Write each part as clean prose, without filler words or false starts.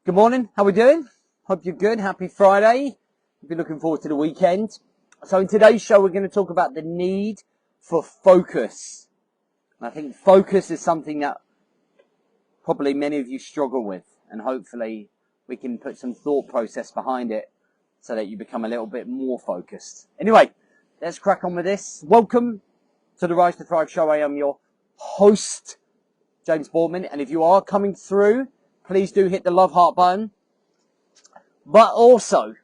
Good morning, how we doing? Hope you're good. Happy Friday. Hope you're looking forward to the weekend. So in today's show, we're going to talk about the need for focus. And I think focus is something that probably many of you struggle with. And hopefully we can put some thought process behind it so that you become a little bit more focused. Anyway, let's crack on with this. Welcome to the Rise to Thrive show. I am your host, James Boardman. And if you are coming through, please do hit the love heart button, but also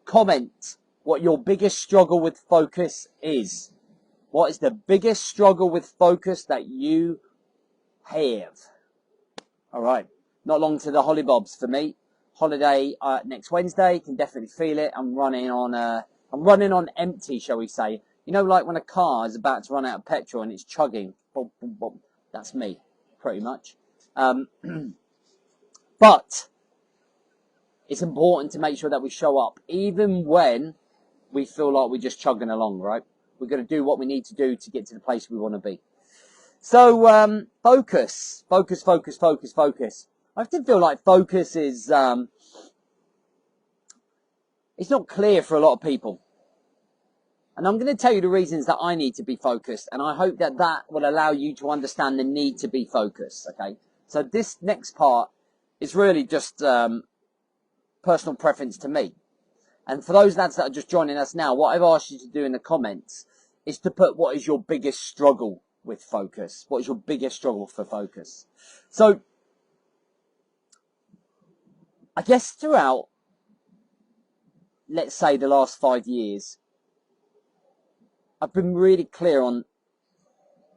comment what your biggest struggle with focus is. What is the biggest struggle with focus that you have? All right, not long to the hollybobs for me. Holiday next Wednesday. Can definitely feel it. I'm running on empty, shall we say? You know, like when a car is about to run out of petrol and it's chugging. Boom, boom, boom. That's me, pretty much. But it's important to make sure that we show up, even when we feel like we're just chugging along, right? We're going to do what we need to do to get to the place we want to be. So, focus. I often feel like focus is, it's not clear for a lot of people. And I'm going to tell you the reasons that I need to be focused. And I hope that that will allow you to understand the need to be focused, okay? So this next part is really just, personal preference to me. And for those lads that are just joining us now, what I've asked you to do in the comments is to put what is your biggest struggle with focus. What is your biggest struggle for focus? So, I guess throughout, let's say the last 5 years, I've been really clear on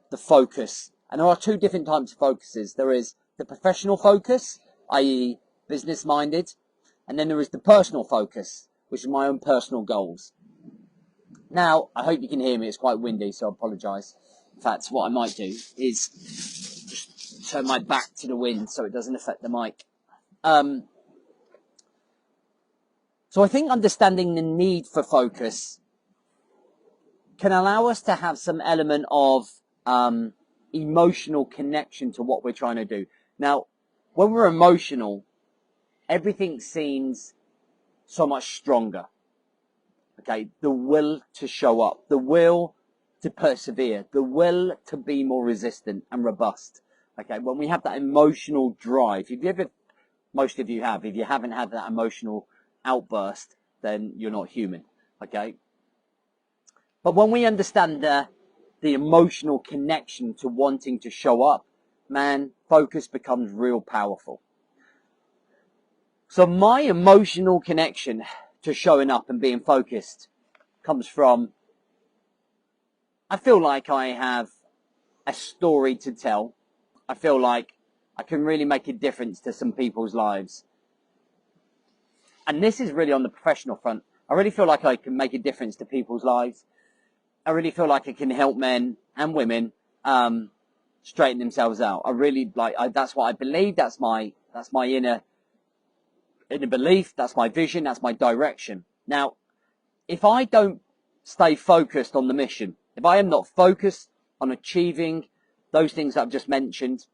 the focus. And there are two different types of focuses. There is the professional focus, i.e. business minded. And then there is the personal focus, which is my own personal goals. Now, I hope you can hear me. It's quite windy, so I apologise. In fact, what I might do is just turn my back to the wind so it doesn't affect the mic. So I think understanding the need for focus can allow us to have some element of emotional connection to what we're trying to do. Now, when we're emotional, everything seems so much stronger. Okay, the will to show up, the will to persevere, the will to be more resistant and robust. Okay, when we have that emotional drive, most of you have, if you haven't had that emotional outburst, then you're not human. Okay, but when we understand the emotional connection to wanting to show up, man, focus becomes real powerful. So my emotional connection to showing up and being focused comes from, I feel like I have a story to tell. I feel like I can really make a difference to some people's lives. And this is really on the professional front. I really feel like I can make a difference to people's lives. I really feel like I can help men and women straighten themselves out. I really that's what I believe. That's my inner belief. That's my vision. That's my direction. Now, if I don't stay focused on the mission, if I am not focused on achieving those things that I've just mentioned,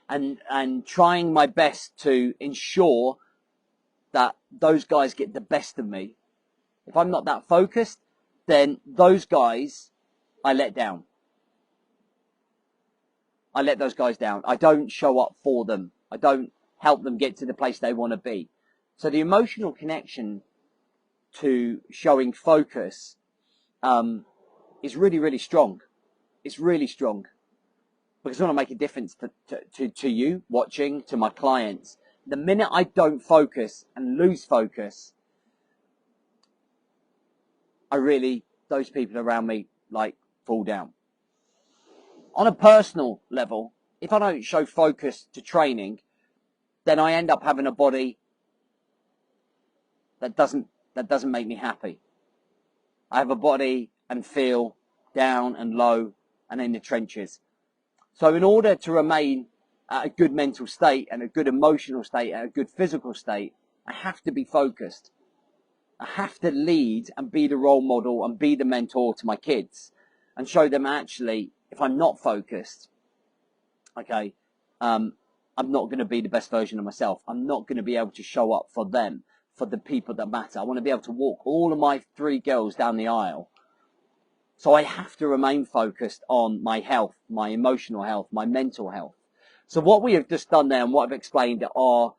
and trying my best to ensure that those guys get the best of me, if I'm not that focused, then those guys I let down. I let those guys down. I don't show up for them. I don't help them get to the place they want to be. So the emotional connection to showing focus is really, really strong. It's really strong. Because I want to make a difference to you watching, to my clients. The minute I don't focus and lose focus, those people around me, fall down. On a personal level, if I don't show focus to training, then I end up having a body that doesn't make me happy. I have a body and feel down and low and in the trenches. So in order to remain at a good mental state and a good emotional state and a good physical state, I have to be focused. I have to lead and be the role model and be the mentor to my kids and show them, actually, if I'm not focused, okay, I'm not going to be the best version of myself. I'm not going to be able to show up for them, for the people that matter. I want to be able to walk all of my 3 girls down the aisle. So I have to remain focused on my health, my emotional health, my mental health. So what we have just done there and what I've explained are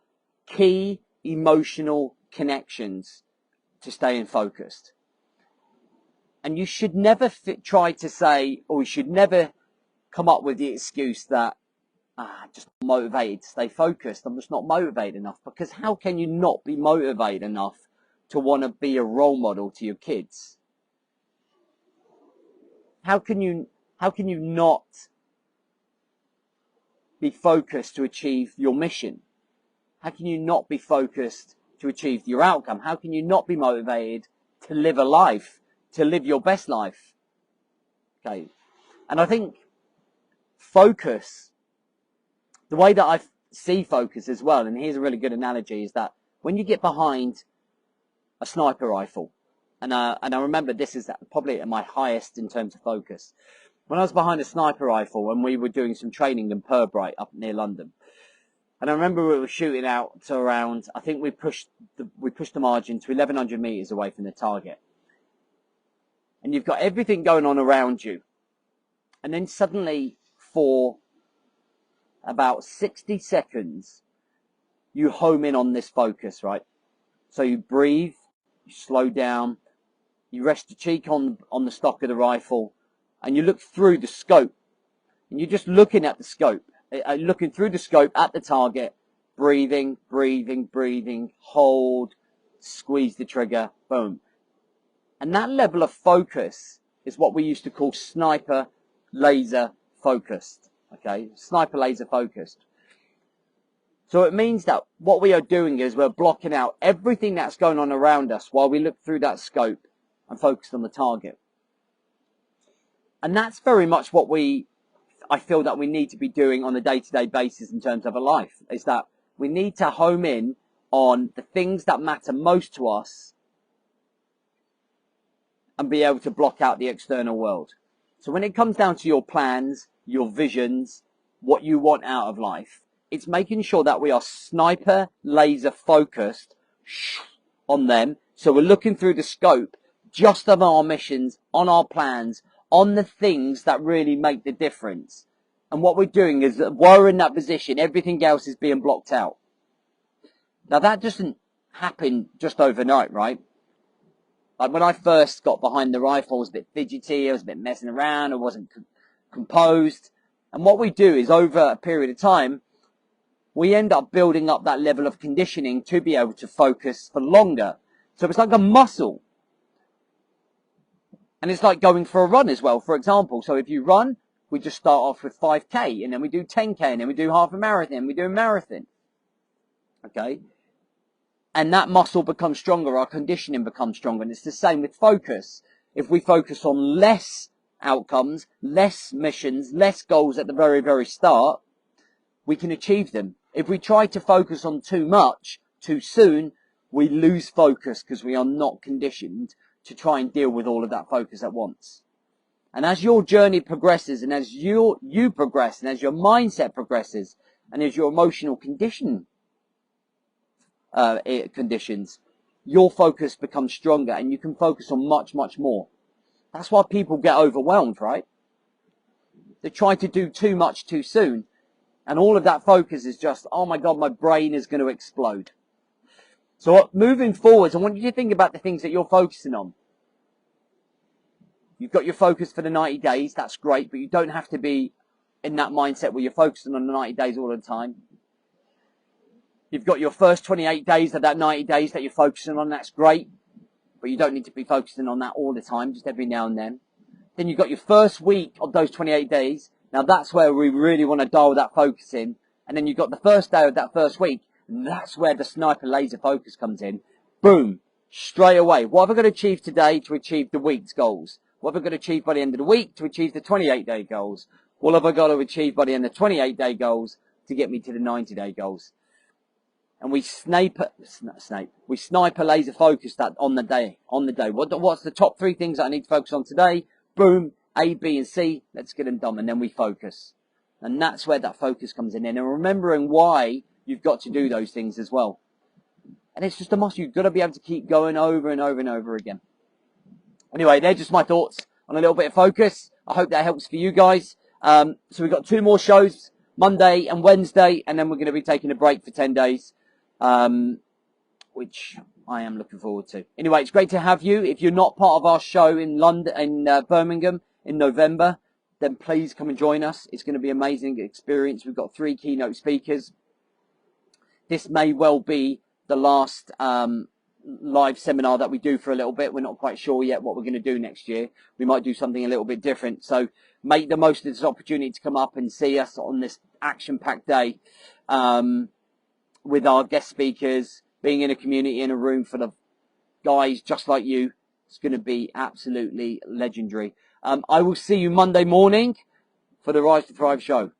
key emotional connections to staying focused. And you should never try to say, or you should never come up with the excuse that, just not motivated to stay focused. I'm just not motivated enough. Because how can you not be motivated enough to want to be a role model to your kids? How can you not be focused to achieve your mission? How can you not be focused to achieve your outcome? How can you not be motivated to live a life, to live your best life? Okay. And I think focus, the way that I see focus as well, and here's a really good analogy, is that when you get behind a sniper rifle, and I remember this is probably at my highest in terms of focus. When I was behind a sniper rifle and we were doing some training in Pirbright up near London, and I remember we were shooting out to around, I think we pushed the margin to 1,100 meters away from the target. And you've got everything going on around you. And then suddenly, for about 60 seconds, you home in on this focus, right? So you breathe, you slow down, you rest your cheek on the stock of the rifle, and you look through the scope. And you're just looking at the scope, looking through the scope at the target, breathing, breathing, breathing, hold, squeeze the trigger, boom. And that level of focus is what we used to call sniper laser focused. Okay, sniper laser focused. So it means that what we are doing is we're blocking out everything that's going on around us while we look through that scope and focus on the target. And that's very much what I feel that we need to be doing on a day-to-day basis in terms of a life, is that we need to home in on the things that matter most to us and be able to block out the external world. So when it comes down to your plans, your visions, what you want out of life, it's making sure that we are sniper laser focused on them. So we're looking through the scope just of our missions, on our plans, on the things that really make the difference. And what we're doing is that while we're in that position, everything else is being blocked out. Now that doesn't happen just overnight, right? Like when I first got behind the rifle, I was a bit fidgety, I was a bit messing around, I wasn't composed. And what we do is over a period of time, we end up building up that level of conditioning to be able to focus for longer. So it's like a muscle. And it's like going for a run as well, for example. So if you run, we just start off with 5K, and then we do 10K, and then we do half a marathon, we do a marathon. Okay? And that muscle becomes stronger, our conditioning becomes stronger. And it's the same with focus. If we focus on less outcomes, less missions, less goals at the very, very start, we can achieve them. If we try to focus on too much, too soon, we lose focus because we are not conditioned to try and deal with all of that focus at once. And as your journey progresses, and as you progress, and as your mindset progresses, and as your emotional conditions, your focus becomes stronger, and you can focus on much, much more. That's why people get overwhelmed, right? They try to do too much too soon, and all of that focus is just, oh my God, my brain is going to explode. So moving forwards, I want you to think about the things that you're focusing on. You've got your focus for the 90 days. That's great, but you don't have to be in that mindset where you're focusing on the 90 days all the time. You've got your first 28 days of that 90 days that you're focusing on. That's great, but you don't need to be focusing on that all the time, just every now and then. Then you've got your first week of those 28 days. Now that's where we really want to dial that focus in. And then you've got the first day of that first week. And that's where the sniper laser focus comes in. Boom. Straight away. What have I got to achieve today to achieve the week's goals? What have I got to achieve by the end of the week to achieve the 28-day goals? What have I got to achieve by the end of the 28-day goals to get me to the 90-day goals? And we sniper laser focus that on the day. What's the top 3 things that I need to focus on today? Boom. A, B, and C. Let's get them done. And then we focus. And that's where that focus comes in. And remembering why you've got to do those things as well. And it's just a must. You've got to be able to keep going over and over and over again. Anyway, they're just my thoughts on a little bit of focus. I hope that helps for you guys. So we've got 2 more shows, Monday and Wednesday, and then we're going to be taking a break for 10 days, which I am looking forward to. Anyway, it's great to have you. If you're not part of our show in London, in Birmingham in November, then please come and join us. It's going to be an amazing experience. We've got 3 keynote speakers. This may well be the last live seminar that we do for a little bit. We're not quite sure yet what we're going to do next year. We might do something a little bit different. So make the most of this opportunity to come up and see us on this action-packed day with our guest speakers, being in a community, in a room full of guys just like you. It's going to be absolutely legendary. I will see you Monday morning for the Rise to Thrive show.